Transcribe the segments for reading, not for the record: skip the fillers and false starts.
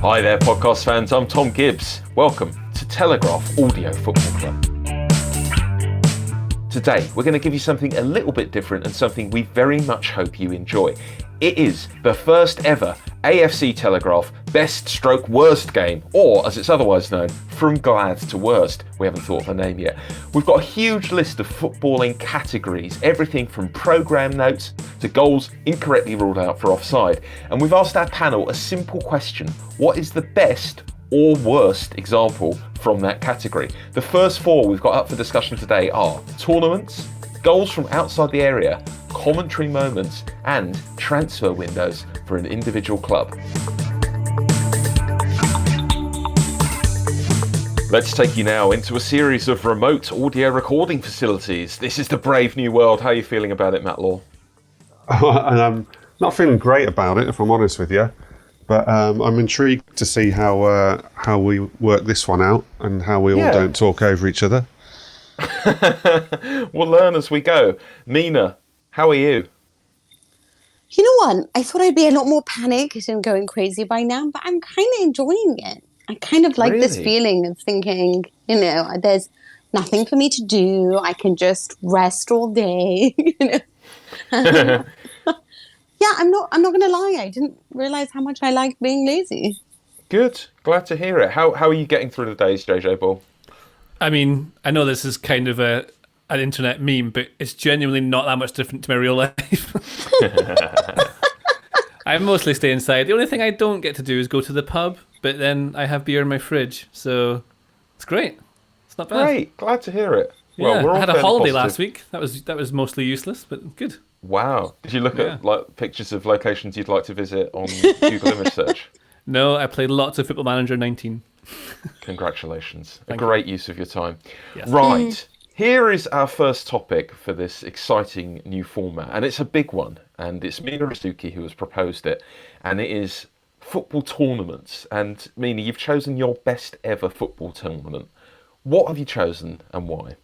Hi there, podcast fans. I'm Tom Gibbs. Welcome to Telegraph Audio Football Club. Today, we're going to give you something a little bit different and something we very much hope you enjoy. It is the first ever AFC Telegraph Best Stroke Worst game, or as it's otherwise known, From Glad to Worst. We haven't thought of a name yet. We've got a huge list of footballing categories, everything from programme notes to goals incorrectly ruled out for offside. And we've asked our panel a simple question: what is the best or worst example from that category? The first four we've got up for discussion today are tournaments, goals from outside the area, commentary moments, and transfer windows for an individual club. Let's take you now into a series of remote audio recording facilities. This is the brave new world. How are you feeling about it, Matt Law? And I'm not feeling great about it, if I'm honest with you. But I'm intrigued to see how we work this one out and how we all don't talk over each other. We'll learn as we go. Mina, how are you? You know what? I thought I'd be a lot more panicked and going crazy by now, but I'm kind of enjoying it. I kind of like this feeling of thinking, there's nothing for me to do. I can just rest all day. Yeah, I'm not going to lie. I didn't realize how much I liked being lazy. Good. Glad to hear it. How are you getting through the days, JJ Ball? I mean, I know this is kind of an internet meme, but it's genuinely not that much different to my real life. I mostly stay inside. The only thing I don't get to do is go to the pub, but then I have beer in my fridge, so it's great. It's not bad. Great. Glad to hear it. Yeah, well, we're all I had a holiday positive. last week. That was mostly useless, but good. Wow. Did you look at pictures of locations you'd like to visit on Google Image Search? No, I played lots of Football Manager 19. Congratulations. Thank a great use of your time. Yes. Right. Here is our first topic for this exciting new format, and it's a big one, and it's Mina Rasuki who has proposed it, and it is football tournaments. And Mina, you've chosen your best ever football tournament. What have you chosen and why?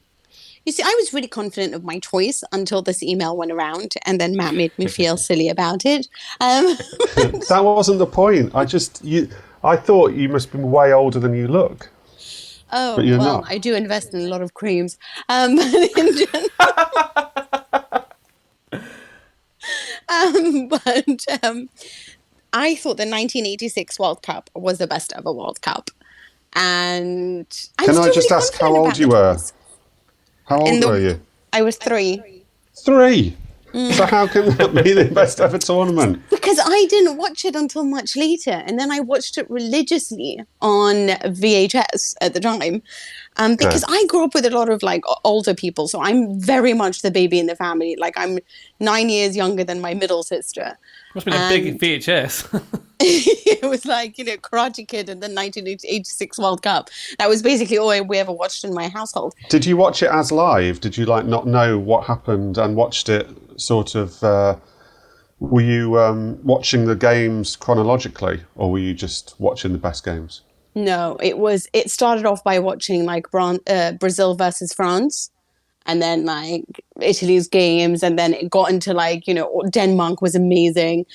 You see, I was really confident of my choice until this email went around, and then Matt made me feel silly about it. That wasn't the point. I thought you must be way older than you look. Oh, but you're well, not. I do invest in a lot of creams. I thought the 1986 World Cup was the best ever World Cup. And Can I just ask how old you were? How old were you? I was 3. 3? So how can that be the best ever tournament? Because I didn't watch it until much later, and then I watched it religiously on VHS at the time. Because I grew up with a lot of older people, so I'm very much the baby in the family. I'm 9 years younger than my middle sister. Must have been a big VHS. It was Karate Kid and the 1986 World Cup. That was basically all we ever watched in my household. Did you watch it as live? Did you not know what happened and watched it sort of? Were you watching the games chronologically, or were you just watching the best games? No, it started off by watching Brazil versus France, and then Italy's games, and then it got into Denmark was amazing.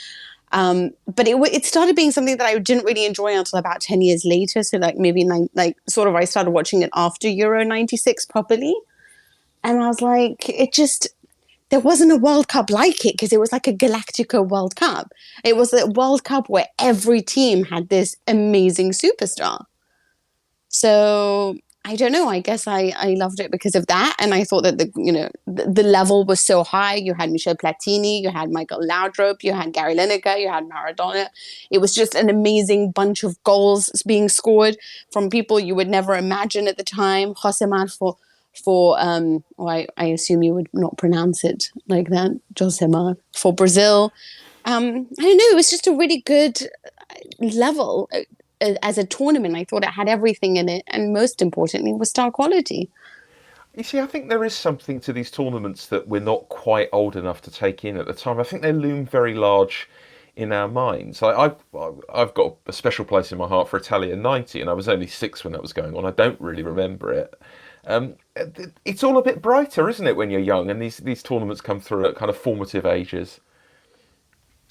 But it started being something that I didn't really enjoy until about 10 years later. So I started watching it after Euro 96 properly. And I was like, there wasn't a World Cup like it, because it was like a Galactica World Cup. It was a World Cup where every team had this amazing superstar. So I don't know. I guess I loved it because of that, and I thought that the level was so high. You had Michel Platini, you had Michael Laudrup, you had Gary Lineker, you had Maradona. It was just an amazing bunch of goals being scored from people you would never imagine at the time. Josemar I assume you would not pronounce it like that. Josemar for Brazil. I don't know. It was just a really good level. As a tournament, I thought it had everything in it, and most importantly was star quality. You see, I think there is something to these tournaments that we're not quite old enough to take in at the time. I think they loom very large in our minds. I've got a special place in my heart for Italia 90, and I was only 6 when that was going on. I don't really remember it. It's all a bit brighter, isn't it, when you're young, and these tournaments come through at kind of formative ages.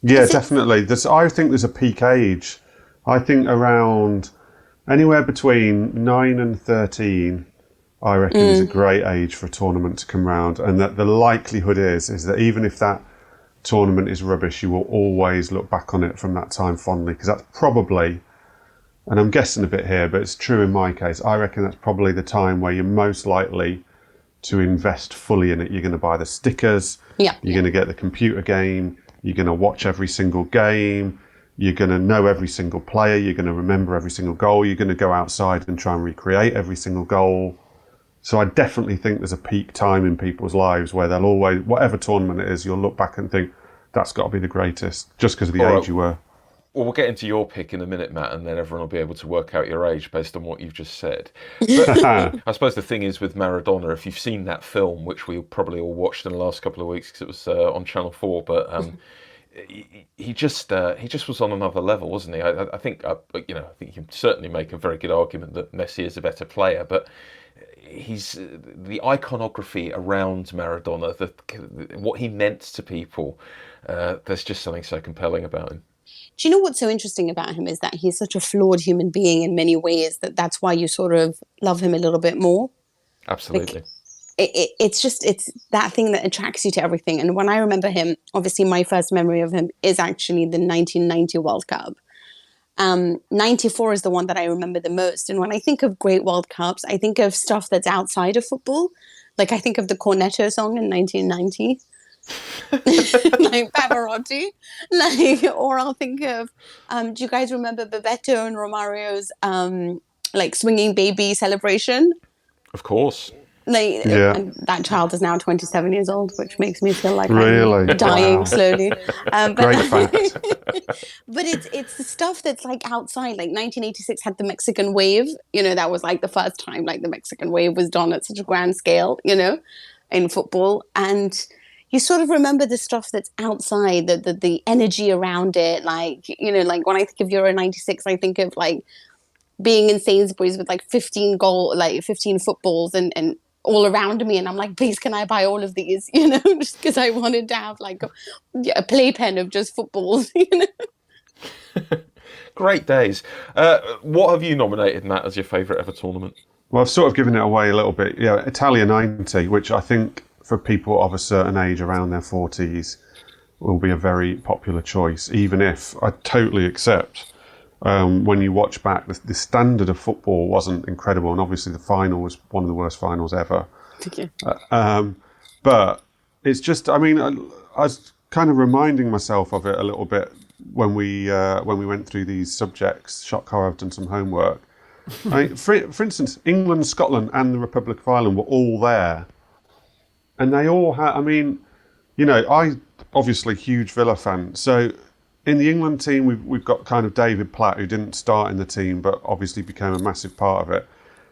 Yeah, definitely. I think there's a peak age I think around anywhere between 9 and 13, I reckon is a great age for a tournament to come round, and that the likelihood is that even if that tournament is rubbish, you will always look back on it from that time fondly, because that's probably, and I'm guessing a bit here, but it's true in my case, I reckon that's probably the time where you're most likely to invest fully in it. You're going to buy the stickers, you're going to get the computer game, you're going to watch every single game, you're going to know every single player, you're going to remember every single goal, you're going to go outside and try and recreate every single goal. So I definitely think there's a peak time in people's lives where they'll always, whatever tournament it is, you'll look back and think, that's got to be the greatest, just because of the age you were. Well, we'll get into your pick in a minute, Matt, and then everyone will be able to work out your age based on what you've just said. But I suppose the thing is with Maradona, if you've seen that film, which we probably all watched in the last couple of weeks because it was on Channel 4, but he just was on another level, wasn't he? I think you can certainly make a very good argument that Messi is a better player, but he's the iconography around Maradona, what he meant to people. There's just something so compelling about him. Do you know what's so interesting about him is that he's such a flawed human being in many ways that's why you sort of love him a little bit more. Absolutely. It's that thing that attracts you to everything. And when I remember him, obviously my first memory of him is actually the 1990 World Cup. 94 is the one that I remember the most. And when I think of great World Cups, I think of stuff that's outside of football. Like I think of the Cornetto song in 1990. Like Pavarotti, or I'll think of do you guys remember Bebeto and Romario's like Swinging Baby celebration? Of course. And that child is now 27 years old, which makes me feel like really? I'm dying slowly. Great fact. But it's the stuff that's like outside. Like 1986 had the Mexican wave. That was like the first time like the Mexican wave was done at such a grand scale, in football. And you sort of remember the stuff that's outside, the energy around it. Like, like when I think of Euro 96, I think of like being in Sainsbury's with like 15 footballs and all around me. And I'm like, please, can I buy all of these? Just because I wanted to have like a playpen of just footballs, Great days. What have you nominated, Matt, as your favourite ever tournament? Well, I've sort of given it away a little bit. Yeah, Italia 90, which I think for people of a certain age around their 40s will be a very popular choice, even if I totally accept when you watch back, the standard of football wasn't incredible, and obviously the final was one of the worst finals ever. Thank you. But it's just, I was kind of reminding myself of it a little bit when we went through these subjects. Shock how I've done some homework. For instance, England, Scotland and the Republic of Ireland were all there. And they all had, I obviously huge Villa fan. So in the England team, we've got kind of David Platt, who didn't start in the team, but obviously became a massive part of it.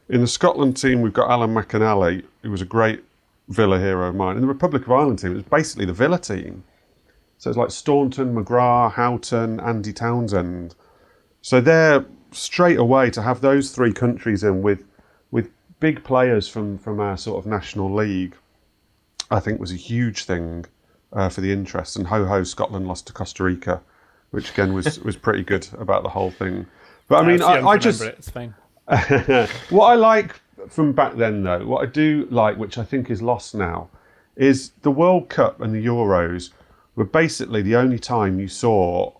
In the Scotland team, we've got Alan McAnally, who was a great Villa hero of mine. In the Republic of Ireland team, it was basically the Villa team. So it's like Staunton, McGrath, Houghton, Andy Townsend. So they're straight away to have those three countries in with big players from our sort of national league, I think was a huge thing for the interest. And ho-ho, Scotland lost to Costa Rica, which again was pretty good about the whole thing. But I just... It's fine. What I like from back then, though, what I do like, which I think is lost now, is the World Cup and the Euros were basically the only time you saw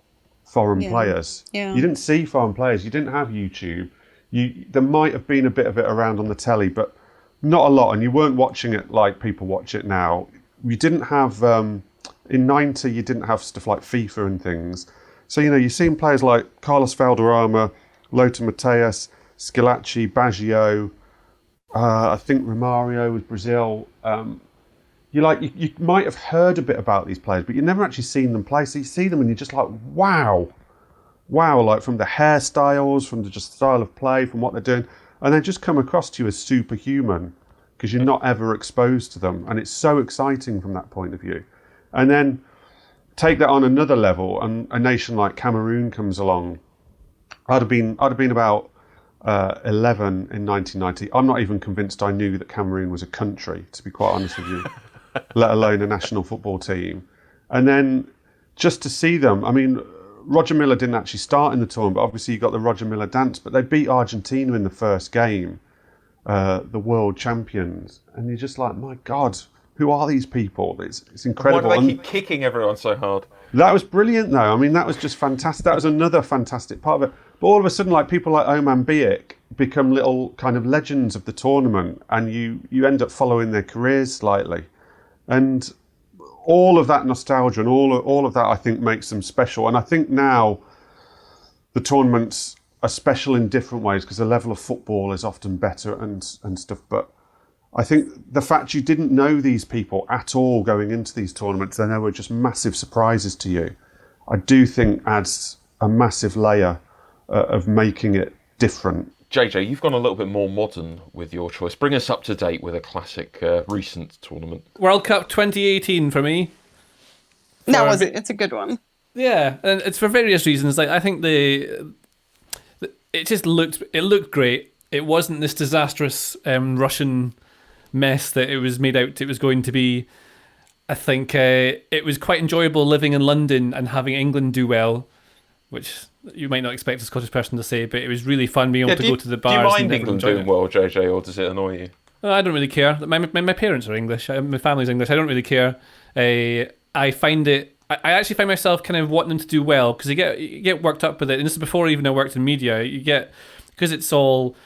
foreign players. Yeah. You didn't see foreign players. You didn't have YouTube. There might have been a bit of it around on the telly, but not a lot. And you weren't watching it like people watch it now. You didn't have, in 90, you didn't have stuff like FIFA and things. So, you've seen players like Carlos Valderrama, Lothar Matthäus, Schillaci, Baggio, I think Romario was Brazil. You might have heard a bit about these players, but you've never actually seen them play. So you see them and you're just like, wow, like from the hairstyles, from the just style of play, from what they're doing. And they just come across to you as superhuman because you're not ever exposed to them. And it's so exciting from that point of view. And then take that on another level, and a nation like Cameroon comes along. I'd have been about 11 in 1990. I'm not even convinced I knew that Cameroon was a country, to be quite honest with you, let alone a national football team. And then just to see them, Roger Miller didn't actually start in the tournament, but obviously you got the Roger Miller dance, but they beat Argentina in the first game, the world champions, and you're just like, my God, who are these people? It's incredible. Why do they keep kicking everyone so hard? That was brilliant, though. I mean, that was just fantastic. That was another fantastic part of it. But all of a sudden, like, people like Oman Biek become little kind of legends of the tournament, and you end up following their careers slightly. And all of that nostalgia and all of that, I think, makes them special. And I think now the tournaments are special in different ways because the level of football is often better and stuff. But I think the fact you didn't know these people at all going into these tournaments, and they were just massive surprises to you, I do think adds a massive layer of making it different. JJ, you've gone a little bit more modern with your choice. Bring us up to date with a classic recent tournament. World Cup 2018 for me. It's a good one. Yeah, and it's for various reasons. Like, I think it looked great. It wasn't this disastrous Russian mess that it was made out it was going to be. I think it was quite enjoyable living in London and having England do well, which you might not expect a Scottish person to say, but it was really fun being able to go to the bars. Do you mind and England doing well, JJ, or does it annoy you? I don't really care. My parents are English. My family's English. I don't really care. I find it. I actually find myself kind of wanting them to do well because you get worked up with it. And this is before even I worked in media. You get, because it's all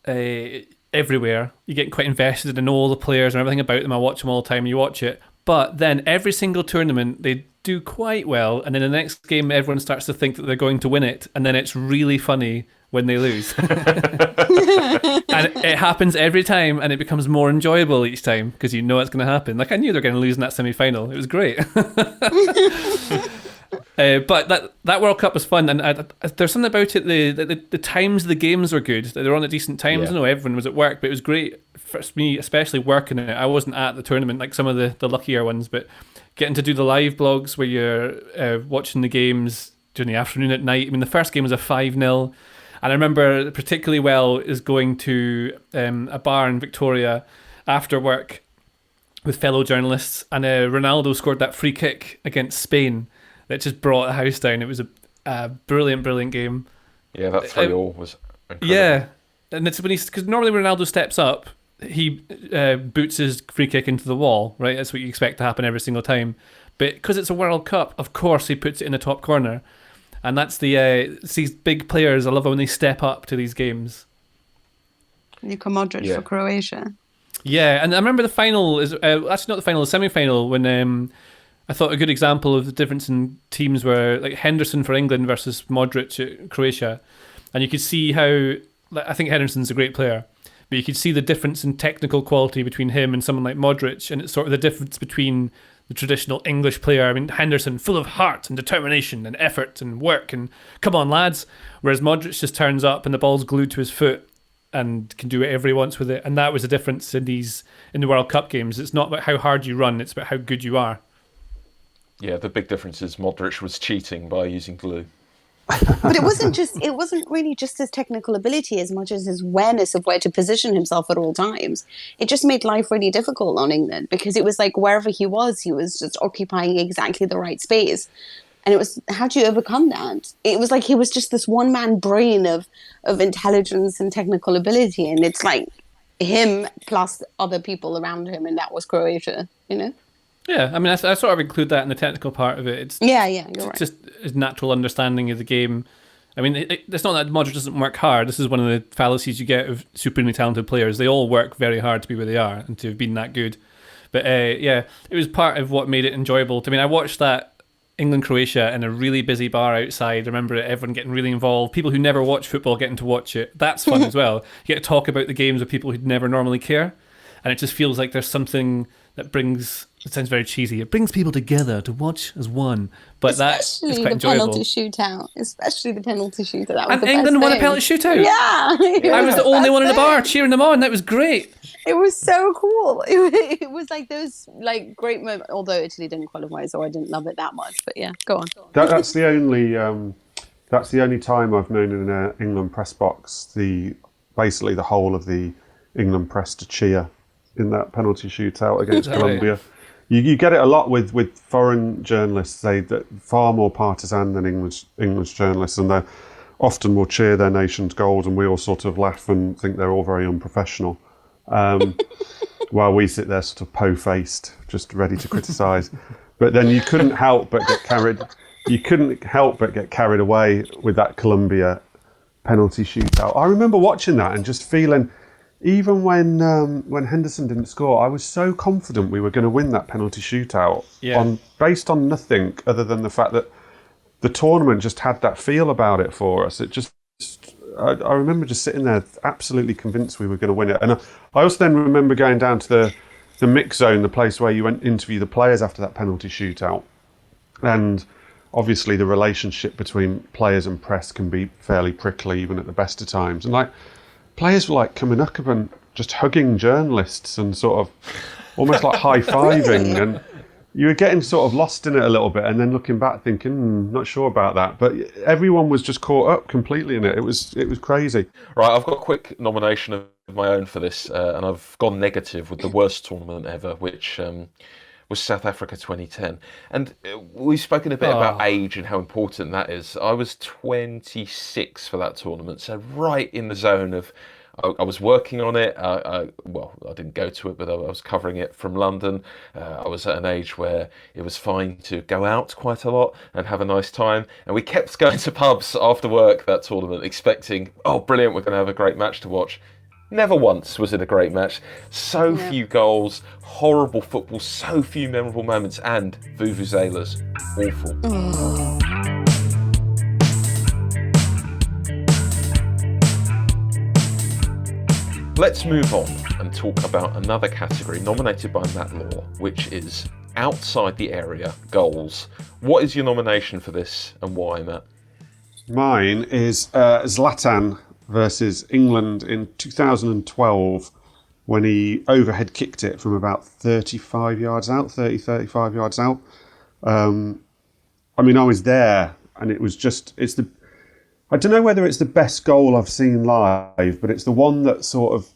everywhere, you get quite invested in all the players and everything about them. I watch them all the time. You watch it. But then every single tournament, they do quite well. And then the next game, everyone starts to think that they're going to win it. And then it's really funny when they lose. And it happens every time, and it becomes more enjoyable each time because you know it's going to happen. Like, I knew they were going to lose in that semi-final. It was great. But that World Cup was fun, and there's something about it. The times of the games were good. They were on at decent times. Yeah. I know everyone was at work, but it was great for me, especially working in it. I wasn't at the tournament like some of the luckier ones, but getting to do the live blogs where you're watching the games during the afternoon at night. I mean, the first game was a 5-0. And I remember particularly well is going to a bar in Victoria after work with fellow journalists, and Ronaldo scored that free kick against Spain that just brought the house down. It was a brilliant, brilliant game. Yeah, that 3-3 was incredible. Yeah, and it's when because normally when Ronaldo steps up, he boots his free kick into the wall, right? That's what you expect to happen every single time. But because it's a World Cup, of course he puts it in the top corner. And that's these big players. I love when they step up to these games. Luka Modric for Croatia. Yeah, and I remember the final is actually not the final, the semi-final when I thought a good example of the difference in teams were like Henderson for England versus Modric at Croatia, and you could see how I think Henderson's a great player, but you could see the difference in technical quality between him and someone like Modric, and it's sort of the difference between the traditional English player. I mean, Henderson, full of heart and determination and effort and work and come on lads, whereas Modric just turns up and the ball's glued to his foot and can do whatever he wants with it. And that was the difference in the World Cup games. It's not about how hard you run, it's about how good you are. Yeah, the big difference is Modric was cheating by using glue. But it wasn't really just his technical ability as much as his awareness of where to position himself at all times. It just made life really difficult on England because it was like wherever he was just occupying exactly the right space. And it was, how do you overcome that? It was like he was just this one-man brain of intelligence and technical ability. And it's like him plus other people around him, and that was Croatia, you know? Yeah, I mean, I sort of include that in the technical part of it. It's you're right. Just his natural understanding of the game. I mean, it's not that Modric doesn't work hard. This is one of the fallacies you get of supremely talented players. They all work very hard to be where they are and to have been that good. But it was part of what made it enjoyable. I mean, I watched that England-Croatia in a really busy bar outside. I remember everyone getting really involved. People who never watch football getting to watch it. That's fun as well. You get to talk about the games with people who'd never normally care. And it just feels like there's something that brings... It sounds very cheesy. It brings people together to watch as one, but especially that is quite enjoyable. Especially the penalty shootout. That was and the England best won a thing. penalty shootout. Yeah, I was the only one in the bar cheering them on. That was great. It was so cool. It was like those great moments. Although Italy didn't qualify, so I didn't love it that much. But yeah, go on. That's the only time I've known in an England press box basically the whole of the England press to cheer in that penalty shootout against Colombia. You get it a lot with foreign journalists. They're far more partisan than English journalists, and they often will cheer their nation's goals, and we all sort of laugh and think they're all very unprofessional. While we sit there sort of po-faced, just ready to criticise. But then you couldn't help but get carried away with that Colombia penalty shootout. I remember watching that and just feeling, even when Henderson didn't score, I was so confident we were going to win that penalty shootout based on nothing other than the fact that the tournament just had that feel about it for us. It just, I remember just sitting there absolutely convinced we were going to win it. And I also then remember going down to the mix zone, the place where you went to interview the players after that penalty shootout. And obviously the relationship between players and press can be fairly prickly even at the best of times. And like, players were like coming up and just hugging journalists and sort of almost like high-fiving. And you were getting sort of lost in it a little bit, and then looking back thinking, not sure about that. But everyone was just caught up completely in it. It was crazy. Right, I've got a quick nomination of my own for this, and I've gone negative with the worst tournament ever, which was South Africa 2010. And we've spoken a bit about age and how important that is. I was 26 for that tournament, so right in the zone of, I was working on it. Well, I didn't go to it, but I was covering it from London. I was at an age where it was fine to go out quite a lot and have a nice time. And we kept going to pubs after work that tournament, expecting, oh, brilliant, we're going to have a great match to watch. Never once was it a great match. So few goals, horrible football, so few memorable moments, and vuvuzelas. Awful. Oh. Let's move on and talk about another category nominated by Matt Law, which is outside the area goals. What is your nomination for this and why, Matt? Mine is Zlatan versus England in 2012 when he overhead kicked it from about 35 yards out. I mean, I was there, and it was just, I don't know whether it's the best goal I've seen live, but it's the one that sort of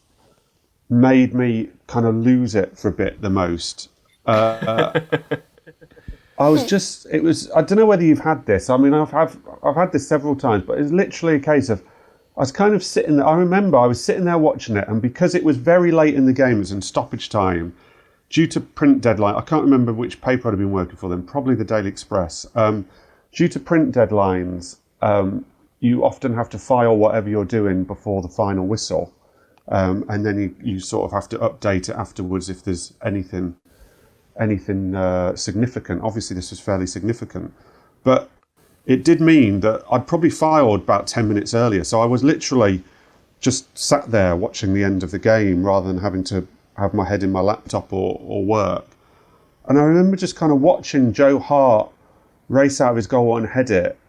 made me kind of lose it for a bit the most. I don't know whether you've had this. I mean, I've had this several times, but it's literally a case of, I was kind of sitting there. I remember I was sitting there watching it, and because it was very late in the game, it was in stoppage time, due to print deadline, I can't remember which paper I'd have been working for then, probably the Daily Express. Due to print deadlines, you often have to file whatever you're doing before the final whistle. And then you sort of have to update it afterwards if there's anything significant. Obviously, this was fairly significant. But it did mean that I'd probably filed about 10 minutes earlier. So I was literally just sat there watching the end of the game rather than having to have my head in my laptop or work. And I remember just kind of watching Joe Hart race out of his goal and head it.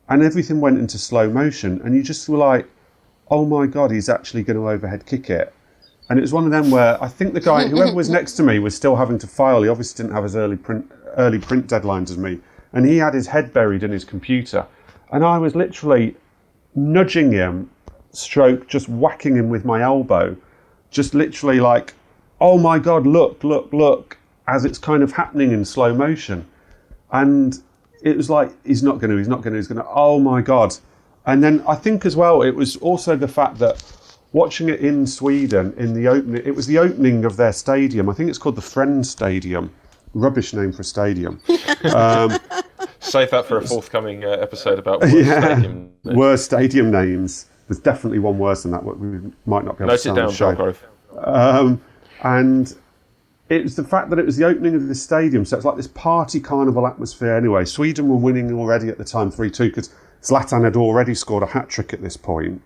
And everything went into slow motion. And you just were like, oh my God, he's actually going to overhead kick it. And it was one of them where I think the guy, whoever was next to me, was still having to file. He obviously didn't have as early print deadlines as me. And he had his head buried in his computer. And I was literally nudging him, stroke, just whacking him with my elbow. Just literally like, oh my God, look, as it's kind of happening in slow motion. And it was like, he's going to, oh my God. And then I think as well, it was also the fact that watching it in Sweden, it was the opening of their stadium. I think it's called the Friends Stadium. Rubbish name for a stadium. Save that for a forthcoming episode about stadium names. Worst stadium names. There's definitely one worse than that. We might not be able to note it down, show. And it was the fact that it was the opening of the stadium, so it's like this party carnival atmosphere anyway. Sweden were winning already at the time, 3-2, because Zlatan had already scored a hat-trick at this point.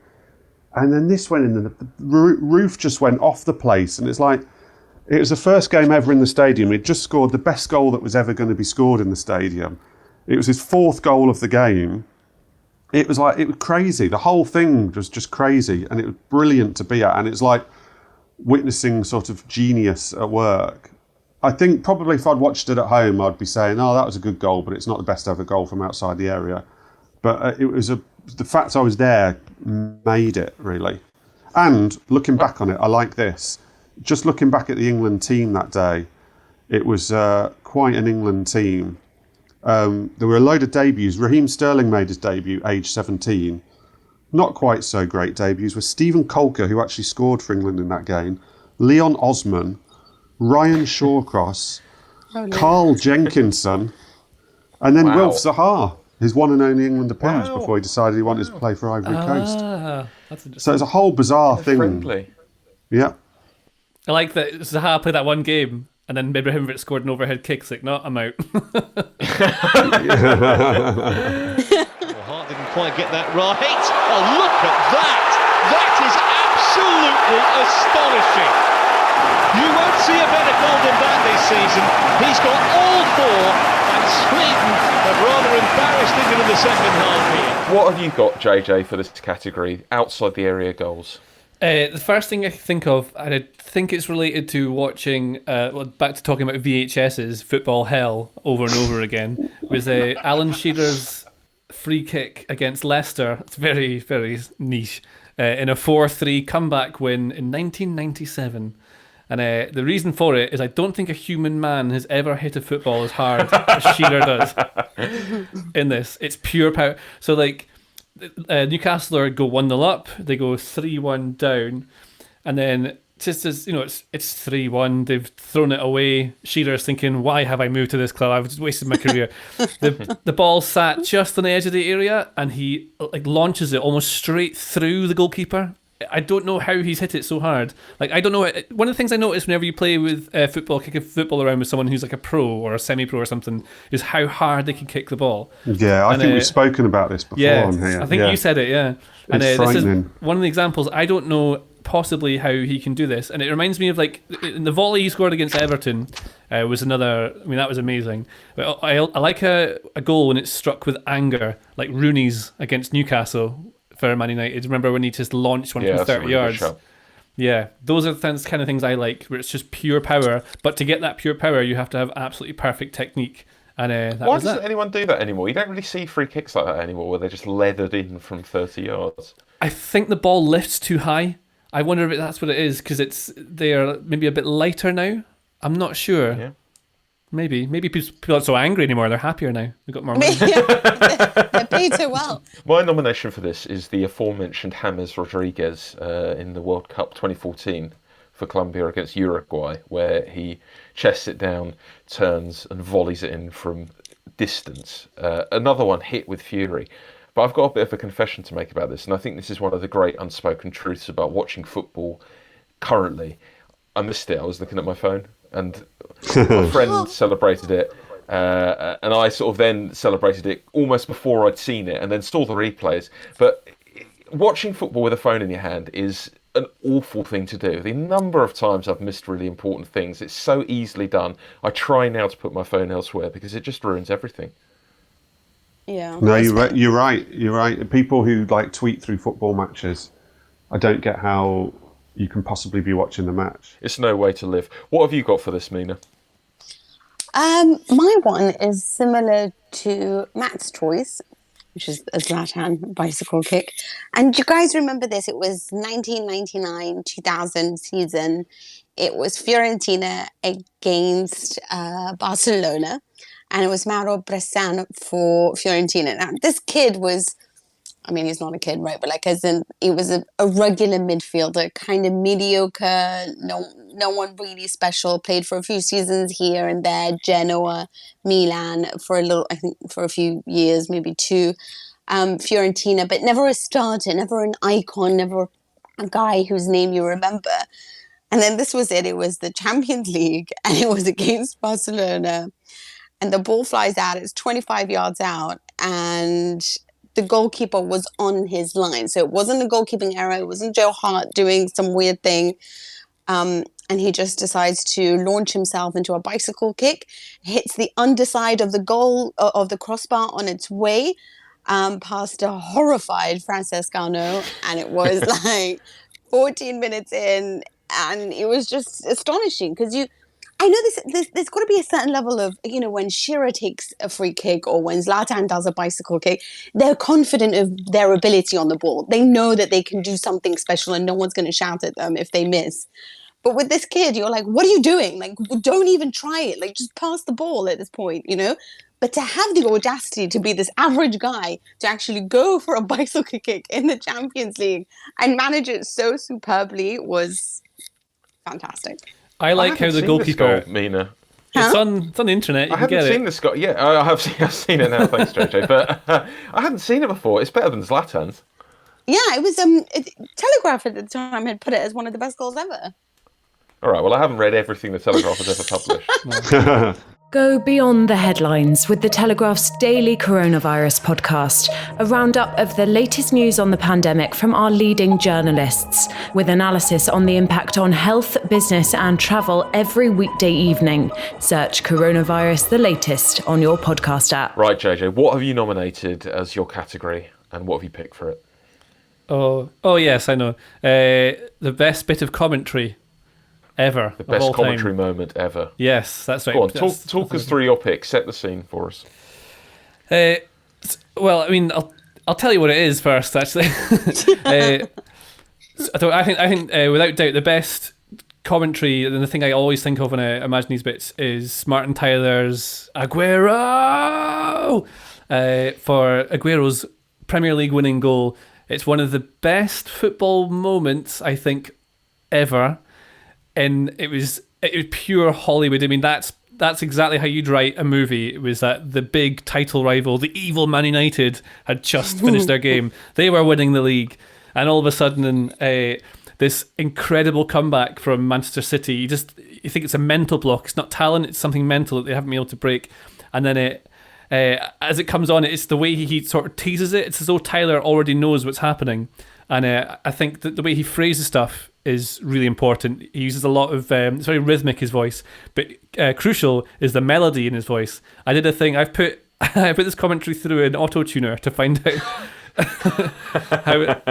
And then this went in, and the roof just went off the place. And it's like, it was the first game ever in the stadium. He'd just scored the best goal that was ever going to be scored in the stadium. It was his fourth goal of the game. It was crazy. The whole thing was just crazy, and it was brilliant to be at. And it's like witnessing sort of genius at work. I think probably if I'd watched it at home, I'd be saying, oh, that was a good goal, but it's not the best ever goal from outside the area. But the fact I was there made it, really. And looking back on it, I like this. Just looking back at the England team that day, It was quite an England team. There were a load of debuts. Raheem Sterling made his debut, age 17. Not quite so great debuts were Stephen Colker, who actually scored for England in that game, Leon Osman, Ryan Shawcross, Carl Jenkinson, and then Wilf Zaha, his one and only England appearance before he decided he wanted to play for Ivory Coast. That's interesting. So it's a whole bizarre thing. Friendly. Yeah. I like that Zaha played that one game and then Ibrahimovic scored an overhead kick. It's like, no, I'm out. Hart didn't quite get that right. Oh, look at that! That is absolutely astonishing. You won't see a better goal than that this season. He's got all four, and Sweden have rather embarrassed England in the second half here. What have you got, JJ, for this category, outside the area goals? The first thing I think of, and I think it's related to watching, back to talking about VHS's Football Hell over and over again, was Alan Shearer's free kick against Leicester. It's very, very niche. In a 4-3 comeback win in 1997. And the reason for it is I don't think a human man has ever hit a football as hard as Shearer does in this. It's pure power. So, like, Newcastle go 1-0 up, they go 3-1 down, and then just as, it's 3-1, they've thrown it away. Shearer's thinking, why have I moved to this club? I've just wasted my career. The ball sat just on the edge of the area, and he launches it almost straight through the goalkeeper. I don't know how he's hit it so hard. I don't know. One of the things I notice whenever you play with football, kick a football around with someone who's like a pro or a semi-pro or something, is how hard they can kick the ball. Yeah, I think we've spoken about this before on here. I think you said it, yeah. And It's this is frightening. one of the examples. I don't know possibly how he can do this. And it reminds me of, in the volley he scored against Everton was another, that was amazing. But I like a goal when it's struck with anger, like Rooney's against Newcastle for Man United. Remember when he just launched one from 30 yards? Yeah, those are the kind of things I like, where it's just pure power. But to get that pure power, you have to have absolutely perfect technique. And why doesn't anyone do that anymore? You don't really see free kicks like that anymore, where they're just leathered in from 30 yards. I think the ball lifts too high. I wonder if that's what it is, because they're maybe a bit lighter now. I'm not sure. Yeah. Maybe people aren't so angry anymore. They're happier now. They've got more money. They're paid so well. My nomination for this is the aforementioned James Rodriguez in the World Cup 2014 for Colombia against Uruguay, where he chests it down, turns and volleys it in from distance. Another one hit with fury. But I've got a bit of a confession to make about this, and I think this is one of the great unspoken truths about watching football currently. I missed it. I was looking at my phone, and my friend celebrated it, and I sort of then celebrated it almost before I'd seen it, and then saw the replays. But watching football with a phone in your hand is an awful thing to do. The number of times I've missed really important things, it's so easily done. I try now to put my phone elsewhere because it just ruins everything. Yeah. No, you're right. People who tweet through football matches, I don't get how you can possibly be watching the match. It's no way to live. What have you got for this, Mina? My one is similar to Matt's choice, which is a Zlatan bicycle kick. And you guys remember this? It was 1999-2000 season. It was Fiorentina against Barcelona. And it was Mauro Bressan for Fiorentina. Now, this kid was, he's not a kid, right? But he was a regular midfielder, kind of mediocre, no one really special, played for a few seasons here and there, Genoa, Milan, for a few years, maybe two, Fiorentina, but never a starter, never an icon, never a guy whose name you remember. And then this was it. It was the Champions League, and it was against Barcelona. And the ball flies out. It's 25 yards out, and the goalkeeper was on his line. So it wasn't a goalkeeping error. It wasn't Joe Hart doing some weird thing. And he just decides to launch himself into a bicycle kick, hits the underside of the goal of the crossbar on its way past a horrified Francescano. And it was 14 minutes in, and it was just astonishing because I know there's got to be a certain level of, when Shearer takes a free kick or when Zlatan does a bicycle kick, they're confident of their ability on the ball. They know that they can do something special and no one's going to shout at them if they miss. But with this kid, you're like, what are you doing? Like, don't even try it. Like, just pass the ball at this point, you know? But to have the audacity to be this average guy, to actually go for a bicycle kick in the Champions League and manage it so superbly was fantastic. I like how the goalkeeper. Mina. It's on the internet. You I can get haven't seen it. this guy. Yeah, I've seen it now. Thanks, JJ. But I hadn't seen it before. It's better than Zlatan's. Yeah, it was Telegraph at the time had put it as one of the best goals ever. All right. Well, I haven't read everything the Telegraph has ever published. Go beyond the headlines with the Telegraph's daily coronavirus podcast, a roundup of the latest news on the pandemic from our leading journalists, with analysis on the impact on health, business and travel every weekday evening. Search Coronavirus the Latest on your podcast app. Right, JJ, what have you nominated as your category and what have you picked for it? Oh yes, I know. The best bit of commentary ever. The best of all commentary time. moment ever. Yes, that's right. Go on, talk us through your pick. Set the scene for us. Well, I mean, I'll tell you what it is first. Actually, I think without doubt the best commentary and the thing I always think of when I imagine these bits is Martin Tyler's Aguero for Aguero's Premier League winning goal. It's one of the best football moments I think ever. And it was pure Hollywood. I mean, that's exactly how you'd write a movie. It was that the big title rival, the evil Man United, had just finished their game. They were winning the league. And all of a sudden, this incredible comeback from Manchester City, you think it's a mental block. It's not talent, it's something mental that they haven't been able to break. And then as it comes on, it's the way he sort of teases it. It's as though Tyler already knows what's happening. And I think that the way he phrases stuff is really important. He uses a lot of it's very rhythmic, his voice, but crucial is the melody in his voice. I did a thing. I put this commentary through an auto tuner to find out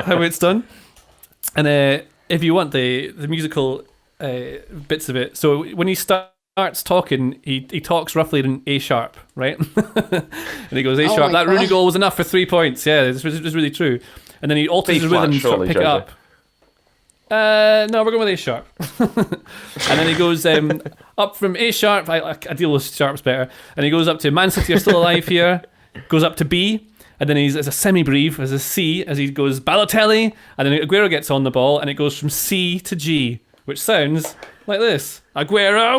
how it's done. And if you want the musical bits of it, so when he starts talking, he talks roughly in A sharp, right? And he goes A sharp. That Rooney goal was enough for 3 points. Yeah, this was really true. And then he alters the rhythm to pick it up. No, we're going with A sharp. And then he goes up from A sharp. I deal with sharps better. And he goes up to Man City are still alive here. Goes up to B. And then he's as a semi-brief, as a C, as he goes Balotelli. And then Aguero gets on the ball. And it goes from C to G, which sounds like this. Aguero.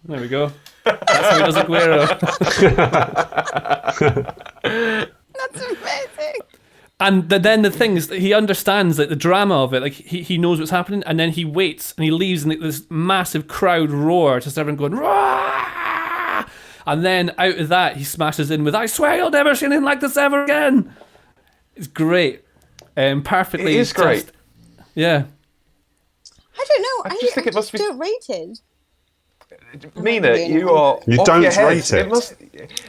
There we go. That's how he does Aguero. That's amazing. And then the thing is, he understands like the drama of it. Like he knows what's happening, and then he waits and he leaves, and this massive crowd roar, just everyone going Rah! And then out of that, he smashes in with "I swear you'll never see anything like this ever again." It's great, perfectly. It is great. I Yeah. don't know. I just think it must be do it rated. Mina, you are You off don't your head. rate it.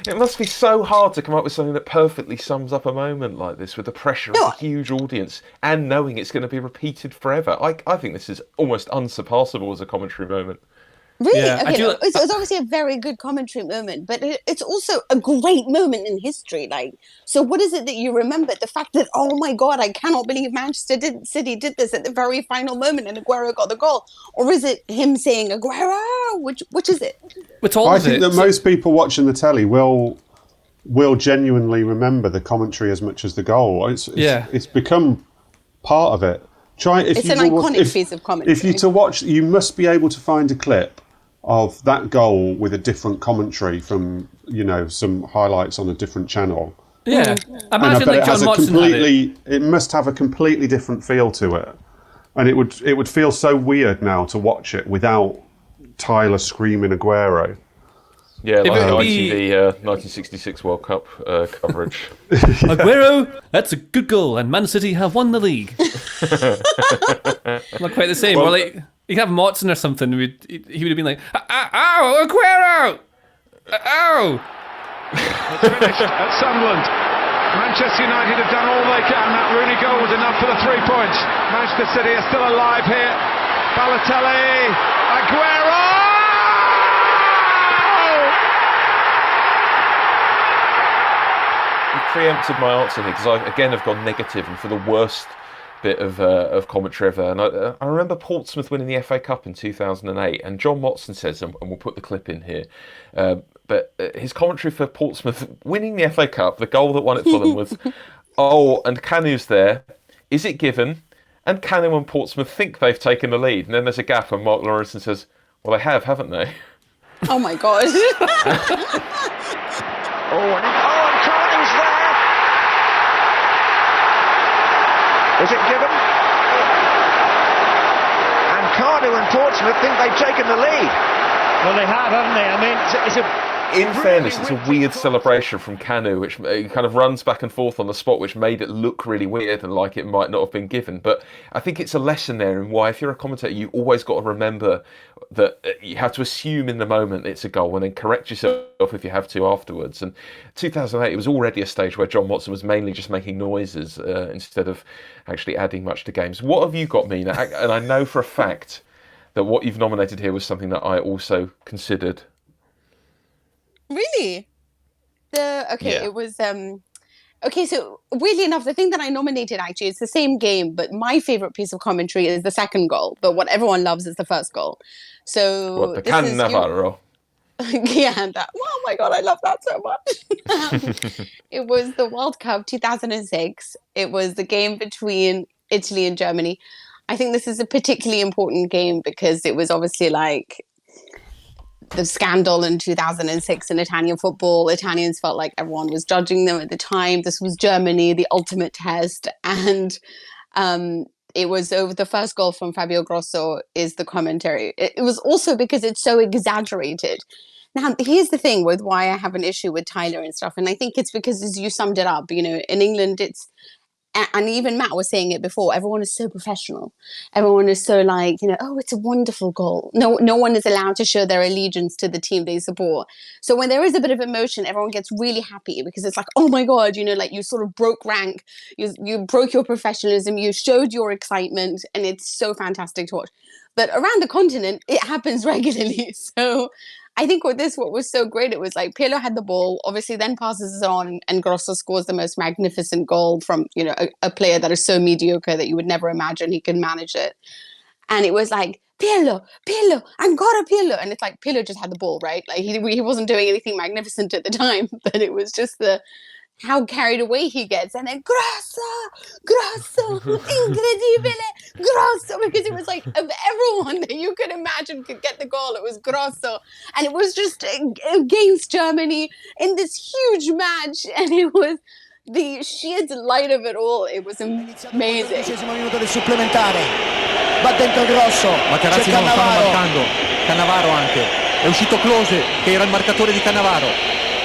It must be so hard to come up with something that perfectly sums up a moment like this with the pressure of a huge audience and knowing it's going to be repeated forever. I think this is almost unsurpassable as a commentary moment. Really? Yeah, Okay, it's obviously a very good commentary moment, but it's also a great moment in history. Like, so what is it that you remember? The fact that, oh my God, I cannot believe Manchester City did this at the very final moment and Aguero got the goal. Or is it him saying Aguero? Which is it? It's all I of think it. that most people watching the telly will genuinely remember the commentary as much as the goal. It's become part of it. It's an iconic piece of commentary. If you to watch, you must be able to find a clip of that goal with a different commentary from, some highlights on a different channel. Yeah. And I Imagine bet like John Watson had it. it must have a completely different feel to it. And it would feel so weird now to watch it without Tyler screaming Aguero. Yeah, like the be- ITV 1966 World Cup coverage. Aguero, that's a good goal, and Man City have won the league. Not quite the same. Or like, you could have Motson or something. He would have been like, "Ow, Aguero! Ow!" Finished at Sunderland. Manchester United have done all they can. That Rooney goal was enough for the 3 points. Manchester City are still alive here. Balotelli, Aguero! You preempted my answer here because I again have gone negative, and for the worst bit of commentary ever. And I remember Portsmouth winning the FA Cup in 2008, and John Motson says, and we'll put the clip in here, but his commentary for Portsmouth winning the FA Cup, the goal that won it for them was, oh, and Canu's there. Is it given? And Canu and Portsmouth think they've taken the lead. And then there's a gap, and Mark Lawrenson says, well, they have, haven't they? Oh my God. And Carney's there. Is it given? And Cardew and Portsmouth think they've taken the lead. Well, they have, haven't they? I mean, it's a... In fairness, it's a weird celebration from Canu, which kind of runs back and forth on the spot, which made it look really weird and like it might not have been given. But I think it's a lesson there in why, if you're a commentator, you always got to remember that you have to assume in the moment it's a goal and then correct yourself if you have to afterwards. And 2008, it was already a stage where John Watson was mainly just making noises instead of actually adding much to games. What have you got, Mina? And I know for a fact that what you've nominated here was something that I also considered. Really? Yeah. It was okay, so weirdly enough, the thing that I nominated actually is the same game, but my favorite piece of commentary is the second goal, but what everyone loves is the first goal. So What, the Cannavaro? Yeah, oh my God, I love that so much. It was the World Cup 2006. It was the game between Italy and Germany. I think this is a particularly important game because it was obviously like the scandal in 2006 in Italian football. Italians felt like everyone was judging them at the time. This was Germany, the ultimate test. And it was over the first goal from Fabio Grosso is the commentary. It was also because it's so exaggerated. Now, here's the thing with why I have an issue with Tyler and stuff. And I think it's because, as you summed it up, in England, it's, and even Matt was saying it before, everyone is so professional. Everyone is so like, oh, it's a wonderful goal. No one is allowed to show their allegiance to the team they support. So when there is a bit of emotion, everyone gets really happy because it's like, oh my God, like you sort of broke rank. You broke your professionalism. You showed your excitement, and it's so fantastic to watch. But around the continent, it happens regularly. So I think what was so great, it was like Pirlo had the ball, obviously then passes it on, and Grosso scores the most magnificent goal from, a player that is so mediocre that you would never imagine he can manage it. And it was like, Pirlo, ancora Pirlo. And it's like, Pirlo just had the ball, right? Like he wasn't doing anything magnificent at the time, but it was just how carried away he gets. And then Grosso, incredibile, Grosso, because it was like, of everyone that you could imagine could get the goal, it was Grosso. And it was just against Germany in this huge match, and it was the sheer delight of it all. It was amazing. Minuto del supplementare, va dentro Grosso, Materazzi non stanno marcando, Cannavaro anche, è uscito Klose che era il marcatore di Cannavaro,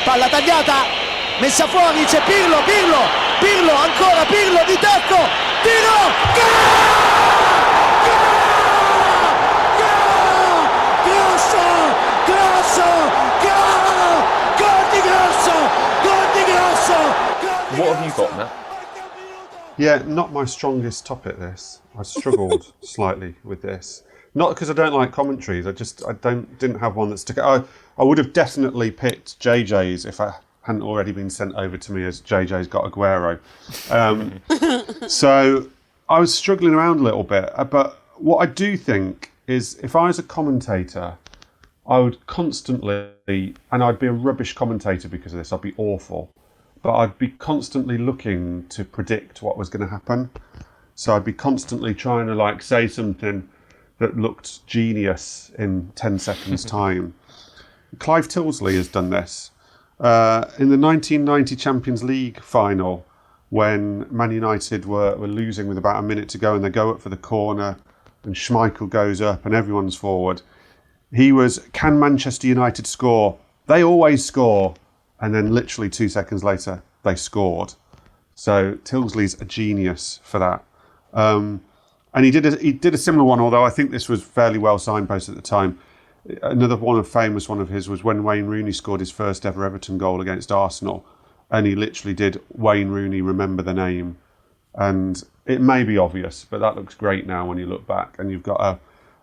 palla tagliata, messa fuori, c'è Pirlo, ancora Pirlo di tacco, tiro, What have you got, Matt? Yeah, not my strongest topic, this. I struggled slightly with this. Not because I don't like commentaries, I didn't have one that stuck out. I would have definitely picked JJ's if I hadn't already been sent over to me as JJ's got Aguero. So I was struggling around a little bit. But what I do think is if I was a commentator, I would constantly, and I'd be a rubbish commentator because of this, I'd be awful, but I'd be constantly looking to predict what was going to happen. So I'd be constantly trying to say something that looked genius in 10 seconds time. Clive Tilsley has done this. In the 1990 Champions League final, when Man United were losing with about a minute to go and they go up for the corner and Schmeichel goes up and everyone's forward, he was, can Manchester United score? They always score. And then literally 2 seconds later, they scored. So Tilsley's a genius for that. And he did a similar one, although I think this was fairly well signposted at the time. Another famous one of his was when Wayne Rooney scored his first ever Everton goal against Arsenal, and he literally did Wayne Rooney remember the name. And it may be obvious, but that looks great now when you look back, and you've got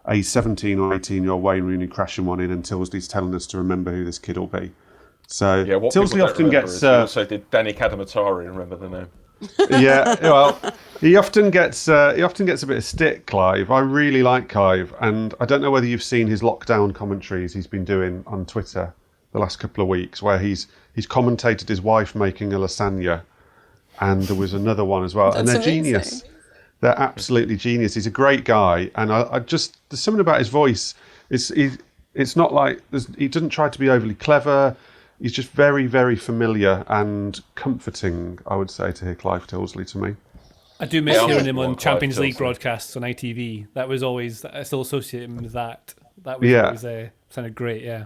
a 17 or 18-year-old Wayne Rooney crashing one in, and Tilsley's telling us to remember who this kid will be. So Yeah, what Tilsley people don't often remember gets. is he also did Danny Cadamatari, remember the name? Yeah, well, he often gets a bit of stick, Clive. I really like Clive, and I don't know whether you've seen his lockdown commentaries he's been doing on Twitter the last couple of weeks, where he's commentated his wife making a lasagna, and there was another one as well, and they're amazing. genius. They're absolutely genius. He's a great guy, and I just there's something about his voice. It's not like he doesn't try to be overly clever. He's just very, very familiar and comforting, I would say, to hear Clive Tilsley to me. I do miss hearing him on Clive Champions League Tilsley. broadcasts on ITV. That was always, I still associate him with that. That was always sounded great, yeah.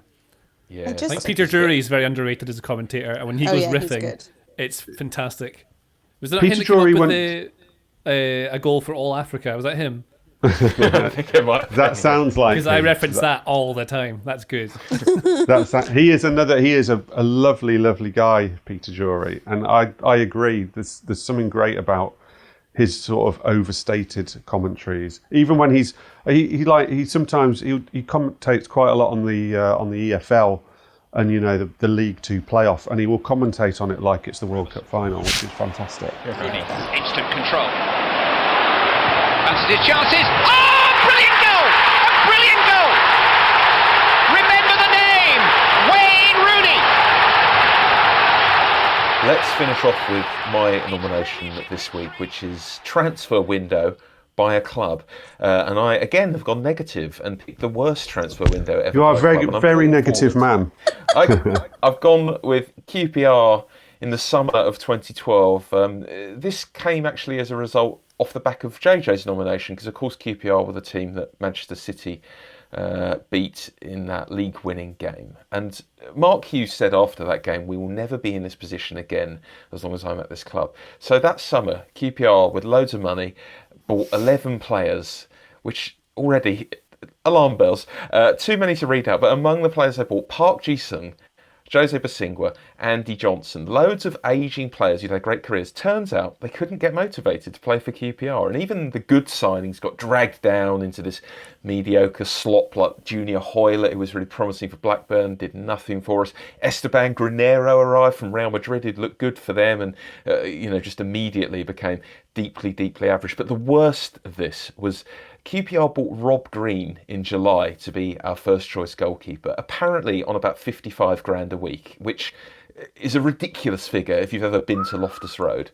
Yeah, I just- Like Peter Drury is very underrated as a commentator, and when he Oh, goes yeah, he's riffing, good. it's fantastic. Was that Peter him that came Drury up with a goal for all Africa? Was that him? I think it might. That sounds like Because I him. reference that all the time. That's good. He is a lovely, lovely guy, Peter Drury, and I agree. There's something great about his sort of overstated commentaries. Even when he sometimes commentates quite a lot on the EFL and the League Two playoff, and he will commentate on it like it's the World Cup final, which is fantastic. Rooney, instant control. Fancies his chances. Oh, brilliant goal! A brilliant goal! Remember the name, Wayne Rooney. Let's finish off with my nomination this week, which is transfer window by a club. And I, again, have gone negative and picked the worst transfer window ever. You are a by very, club, and I'm very looking negative forward. man. I've gone with QPR in the summer of 2012. This came actually as a result off the back of JJ's nomination, because of course QPR were the team that Manchester City beat in that league-winning game. And Mark Hughes said after that game, "We will never be in this position again as long as I'm at this club." So that summer, QPR, with loads of money, bought 11 players, which already, alarm bells, too many to read out, but among the players they bought, Park Ji-sung, Jose Basingwa, Andy Johnson, loads of ageing players who had great careers. Turns out they couldn't get motivated to play for QPR, and even the good signings got dragged down into this mediocre slop like Junior Hoylett, who was really promising for Blackburn, did nothing for us. Esteban Granero arrived from Real Madrid, who'd looked good for them, and just immediately became deeply, deeply average. But the worst of this was QPR bought Rob Green in July to be our first choice goalkeeper, apparently on about 55 grand a week, which is a ridiculous figure if you've ever been to Loftus Road.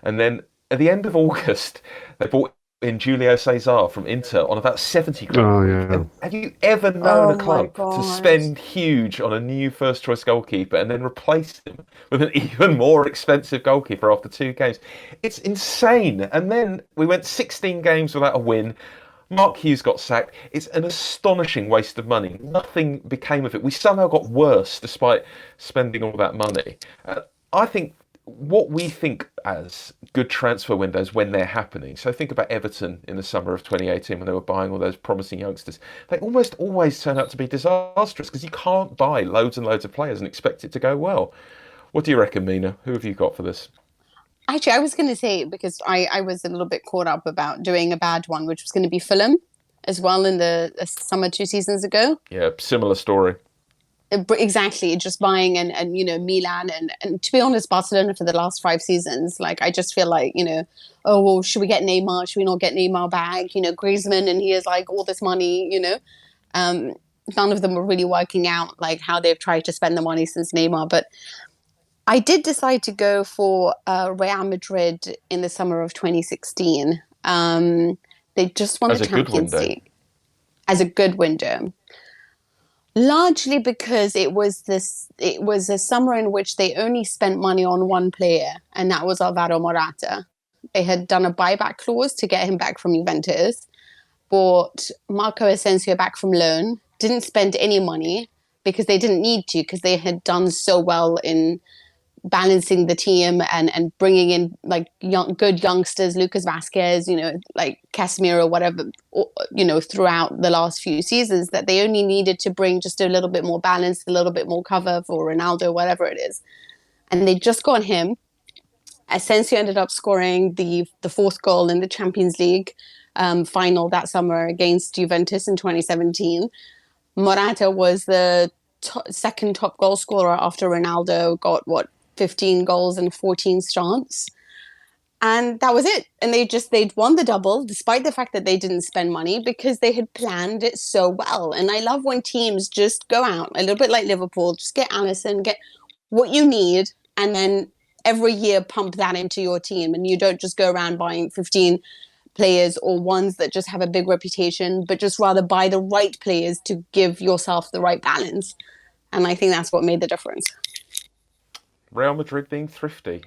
And then at the end of August, they bought in Julio Cesar from Inter on about 70 grand. Oh, yeah. And have you ever known a my club to God. spend huge on a new first choice goalkeeper and then replace him with an even more expensive goalkeeper after 2 games? It's insane. And then we went 16 games without a win. Mark Hughes got sacked. It's an astonishing waste of money. Nothing became of it. We somehow got worse despite spending all that money. I think what we think as good transfer windows when they're happening, so think about Everton in the summer of 2018 when they were buying all those promising youngsters, they almost always turn out to be disastrous because you can't buy loads and loads of players and expect it to go well. What do you reckon, Mina? Who have you got for this? Actually, I was going to say, because I was a little bit caught up about doing a bad one, which was going to be Fulham as well in the summer 2 seasons ago. Yeah, similar story. Exactly, just buying and Milan and to be honest, Barcelona for the last 5 seasons. Like, I just feel like, oh, well, should we get Neymar? Should we not get Neymar back? Griezmann, and he has like all this money, none of them are really working out like how they've tried to spend the money since Neymar. But I did decide to go for Real Madrid in the summer of 2016. They just won the Champions League as a good window. Largely because it was a summer in which they only spent money on one player, and that was Alvaro Morata. They had done a buyback clause to get him back from Juventus, bought Marco Asensio back from loan, didn't spend any money because they didn't need to, because they had done so well in balancing the team and bringing in like good youngsters, Lucas Vasquez, like Casemiro, whatever, throughout the last few seasons, that they only needed to bring just a little bit more balance, a little bit more cover for Ronaldo, whatever it is. And they just got him. Asensio ended up scoring the 4th goal in the Champions League final that summer against Juventus in 2017. Morata was the second top goal scorer after Ronaldo got 15 goals and 14 starts. And that was it. And they'd won the double, despite the fact that they didn't spend money, because they had planned it so well. And I love when teams just go out, a little bit like Liverpool, just get Alisson, get what you need, and then every year pump that into your team. And you don't just go around buying 15 players or ones that just have a big reputation, but just rather buy the right players to give yourself the right balance. And I think that's what made the difference. Real Madrid being thrifty.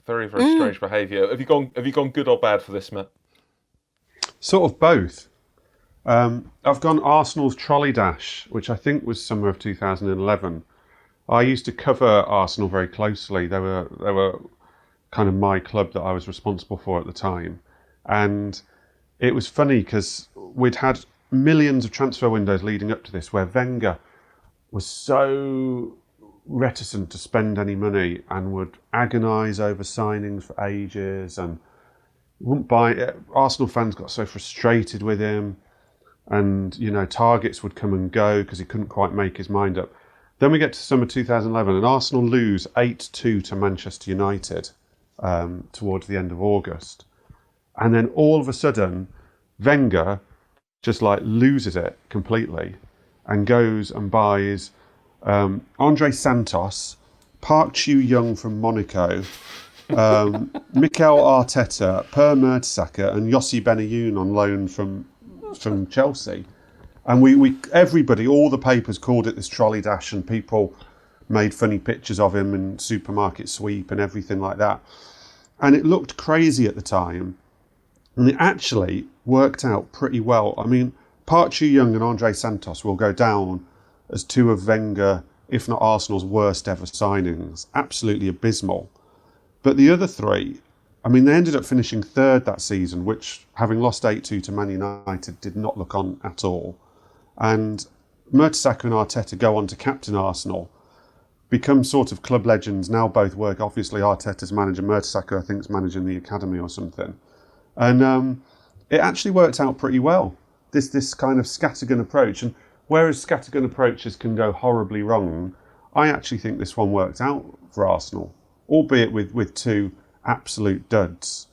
Very, very strange behaviour. Have you gone good or bad for this, Matt? Sort of both. I've gone Arsenal's trolley dash, which I think was summer of 2011. I used to cover Arsenal very closely. They were kind of my club that I was responsible for at the time. And it was funny because we'd had millions of transfer windows leading up to this where Wenger was so reticent to spend any money and would agonise over signings for ages and wouldn't buy it. Arsenal fans got so frustrated with him, and targets would come and go because he couldn't quite make his mind up. Then we get to summer 2011 and Arsenal lose 8-2 to Manchester United towards the end of August, and then all of a sudden Wenger just loses it completely and goes and buys Andre Santos, Park Chu-young from Monaco, Mikel Arteta, Per Mertesacker, and Yossi Benayoun on loan from Chelsea. And we everybody, all the papers called it this trolley dash, and people made funny pictures of him and supermarket sweep and everything like that. And it looked crazy at the time, and it actually worked out pretty well. I mean, Park Chu-young and Andre Santos will go down as two of Wenger, if not Arsenal's worst ever signings. Absolutely abysmal. But the other three, I mean, they ended up finishing third that season, which, having lost 8-2 to Man United, did not look on at all. And Mertesacker and Arteta go on to captain Arsenal, become sort of club legends, now both work. Obviously, Arteta's manager, Mertesacker, I think, is managing the academy or something. And it actually worked out pretty well, this kind of scattergun approach. And whereas scattergun approaches can go horribly wrong, I actually think this one worked out for Arsenal, albeit with two absolute duds.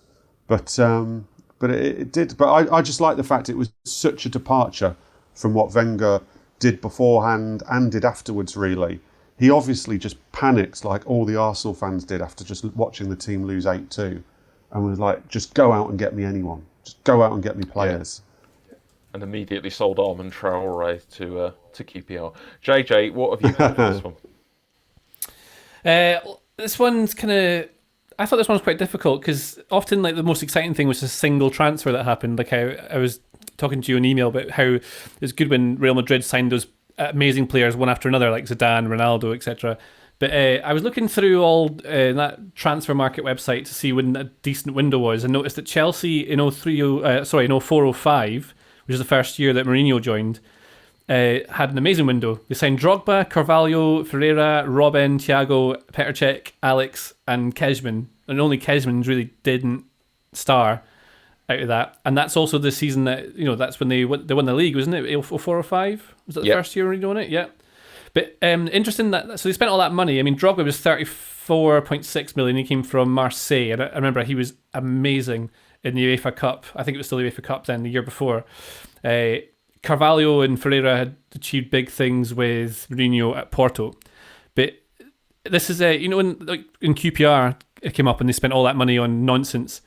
But it did. But I just like the fact it was such a departure from what Wenger did beforehand and did afterwards, really. He obviously just panicked like all the Arsenal fans did after just watching the team lose 8-2 and was like, just go out and get me anyone. Just go out and get me players. Yeah. And immediately sold Armand Traoré to QPR. JJ, what have you heard of this one? This one's kind of... I thought this one was quite difficult because often the most exciting thing was a single transfer that happened. I was talking to you in email about how it's good when Real Madrid signed those amazing players one after another, like Zidane, Ronaldo, etc. But I was looking through all that transfer market website to see when a decent window was, and noticed that Chelsea in 04-05, which is the first year that Mourinho joined, had an amazing window. They signed Drogba, Carvalho, Ferreira, Robben, Thiago, Petr Cech, Alex, and Kezman. And only Kezman really didn't star out of that. And that's also the season that, that's when they won the league, wasn't it? 04-05? Was that the first year Mourinho won it? Yeah. But interesting that, so they spent all that money. I mean, Drogba was 34.6 million. He came from Marseille. And I remember he was amazing in the UEFA Cup. I think it was still the UEFA Cup then, the year before. Carvalho and Ferreira had achieved big things with Mourinho at Porto. But this is in QPR it came up and they spent all that money on nonsense.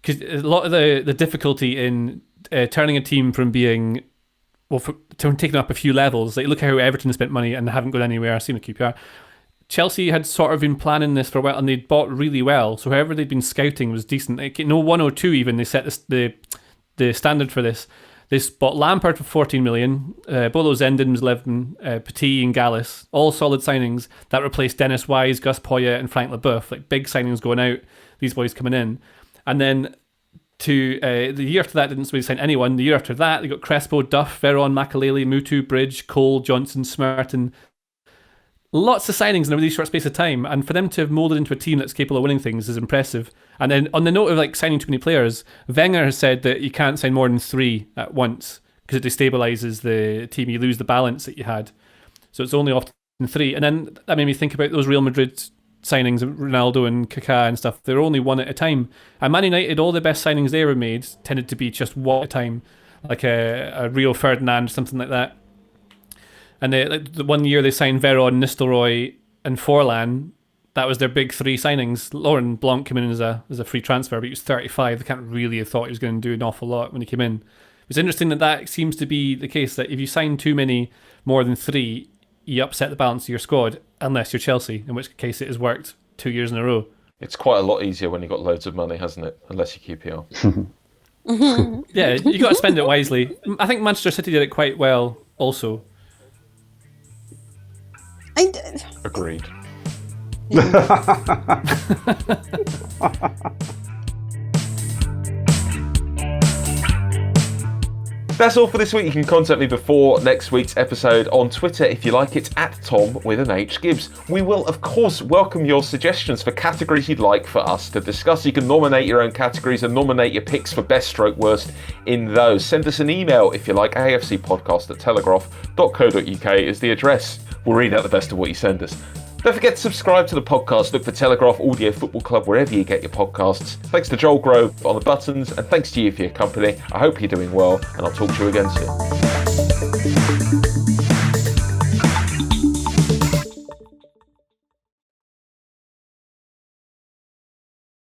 Because a lot of the difficulty in turning a team from being, to taking up a few levels, like look at how Everton spent money and haven't gone anywhere, seen at QPR. Chelsea had sort of been planning this for a while and they'd bought really well. So however they'd been scouting was decent. Like, 102 even, they set the standard for this. They bought Lampard for 14 million, Bolo Zenden was 11, Petit and Gallus, all solid signings that replaced Dennis Wise, Gus Poyet and Frank Leboeuf, like big signings going out, these boys coming in. And then the year after that didn't really sign anyone. The year after that they got Crespo, Duff, Veron, Makaleli, Mutu, Bridge, Cole, Johnson, Smerton. Lots of signings in a really short space of time, and for them to have moulded into a team that's capable of winning things is impressive. And then on the note of signing too many players, Wenger has said that you can't sign more than 3 at once because it destabilises the team. You lose the balance that you had, so it's only often 3. And then that made me think about those Real Madrid signings, Ronaldo and Kaká and stuff, they're only one at a time. And Man United, all the best signings they ever made tended to be just one at a time, like a Rio Ferdinand, something like that. And the 1 year they signed Veron, Nistelrooy and Forlan, that was their big three signings. Laurent Blanc came in as a free transfer, but he was 35. They can't really have thought he was going to do an awful lot when he came in. It's interesting that seems to be the case, that if you sign too many, more than three, you upset the balance of your squad, unless you're Chelsea, in which case it has worked 2 years in a row. It's quite a lot easier when you've got loads of money, hasn't it? Unless you QPR. Yeah, you got to spend it wisely. I think Manchester City did it quite well also. Agreed. That's all for this week. You can contact me before next week's episode on Twitter if you like. It's at Tom with an H Gibbs. We will, of course, welcome your suggestions for categories you'd like for us to discuss. You can nominate your own categories and nominate your picks for best stroke worst in those. Send us an email if you like. afcpodcast@telegraph.co.uk is the address. We'll read out the best of what you send us. Don't forget to subscribe to the podcast. Look for Telegraph Audio Football Club wherever you get your podcasts. Thanks to Joel Grove on the buttons, and thanks to you for your company. I hope you're doing well, and I'll talk to you again soon.